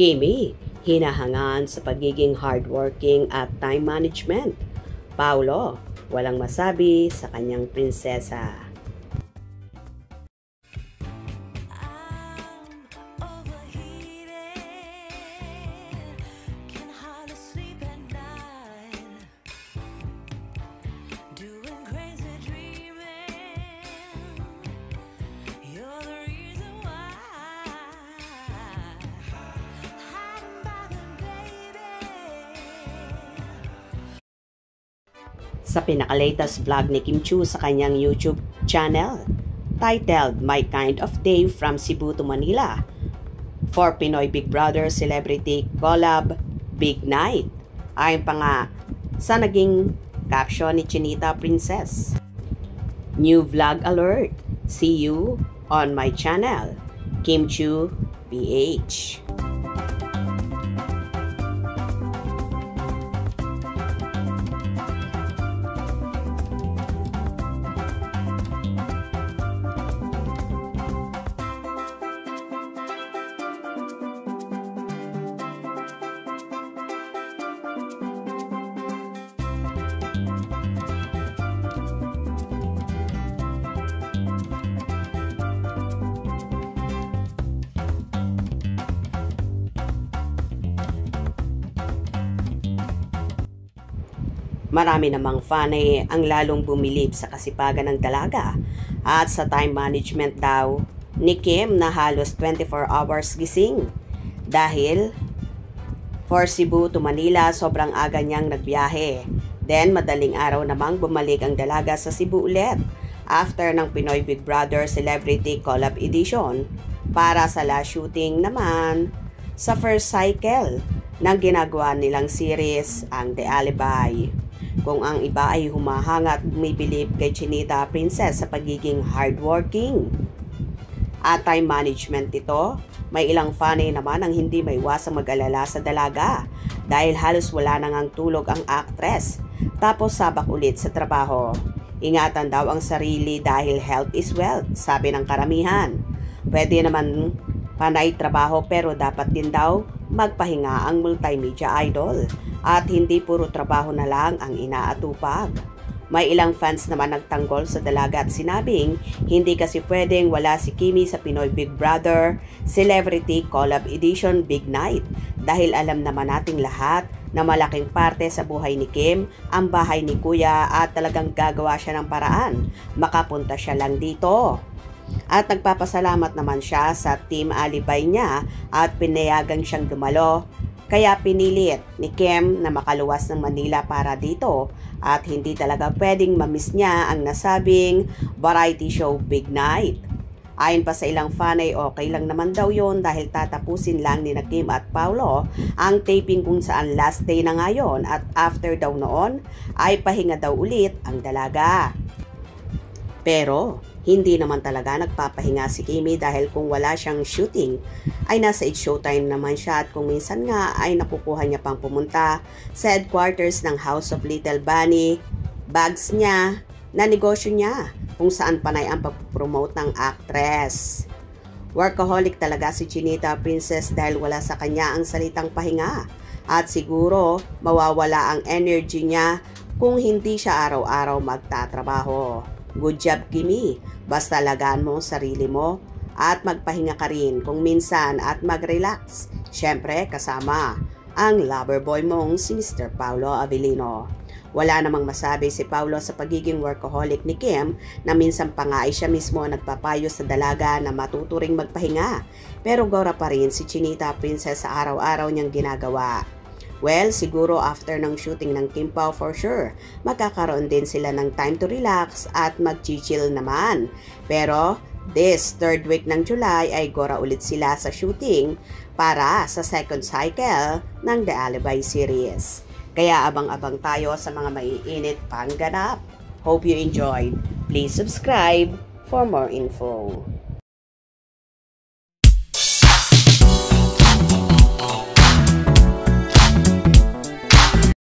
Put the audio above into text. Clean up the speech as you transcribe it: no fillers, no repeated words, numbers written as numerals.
Kimi, hinahangaan sa pagiging hardworking at time management. Paulo, walang masabi sa kanyang prinsesa. Sa pinaka-latest vlog ni Kim Chiu sa kanyang YouTube channel, titled My Kind of Day from Cebu to Manila, for Pinoy Big Brother Celebrity Collab Big Night. Ayon pa nga sa naging caption ni Chinita Princess. New vlog alert! See you on my channel, Kim Chiu PH. Marami namang fan ay ang lalong bumilib sa kasipagan ng dalaga at sa time management daw ni Kim na halos 24 hours gising. Dahil for Cebu to Manila, sobrang aga niyang nagbiyahe. Then madaling araw namang bumalik ang dalaga sa Cebu ulit after ng Pinoy Big Brother Celebrity Collab Edition para sa last shooting naman sa first cycle ng ginagawa nilang series, ang The Alibi. Kung ang iba ay humahanga at bumibilib kay Chinita Princess sa pagiging hardworking at time management ito, may ilang fanay naman ang hindi maiwasang mag-alala sa dalaga dahil halos wala nang ang tulog ang actress tapos sabak ulit sa trabaho. Ingatan daw ang sarili dahil health is wealth, sabi ng karamihan. Pwede naman panay trabaho pero dapat din daw magpahinga ang multimedia idol at hindi puro trabaho na lang ang inaatupag. May ilang fans naman nagtanggol sa dalaga at sinabing hindi kasi pwedeng wala si Kimi sa Pinoy Big Brother Celebrity Collab Edition Big Night dahil alam naman nating lahat na malaking parte sa buhay ni Kim ang bahay ni Kuya at talagang gagawa siya ng paraan makapunta siya lang dito. At nagpapasalamat naman siya sa team alibay niya at pinayagan siyang dumalo. Kaya pinilit ni Kim na makaluwas ng Manila para dito at hindi talaga pwedeng mamiss niya ang nasabing variety show Big Night. Ayon pa sa ilang fan ay okay lang naman daw yon dahil tatapusin lang ni Kim at Paulo ang taping kung saan last day na ngayon at after daw noon ay pahinga daw ulit ang dalaga. Pero hindi naman talaga nagpapahinga si Kimi dahil kung wala siyang shooting ay nasa Showtime naman siya at kung minsan nga ay nakukuha niya pang pumunta sa headquarters ng House of Little Bunny bags niya na negosyo niya kung saan panay ang pag-promote ng actress. Workaholic talaga si Chinita Princess dahil wala sa kanya ang salitang pahinga at siguro mawawala ang energy niya kung hindi siya araw-araw magtatrabaho. Good job, Kimi. Basta alagaan mo ang sarili mo at magpahinga ka rin kung minsan at mag-relax. Siyempre, kasama ang lover boy mong si Mr. Paulo Avellino. Wala namang masabi si Paulo sa pagiging workaholic ni Kim na minsan pa nga ay siya mismo nagpapayo sa dalaga na matuturing magpahinga. Pero gora pa rin si Chinita Princess sa araw-araw niyang ginagawa. Well, siguro after ng shooting ng Kim Pao for sure, magkakaroon din sila ng time to relax at mag-chill naman. Pero this third week ng July ay gora ulit sila sa shooting para sa second cycle ng The Alibi series. Kaya abang-abang tayo sa mga maiinit pang ganap. Hope you enjoyed. Please subscribe for more info.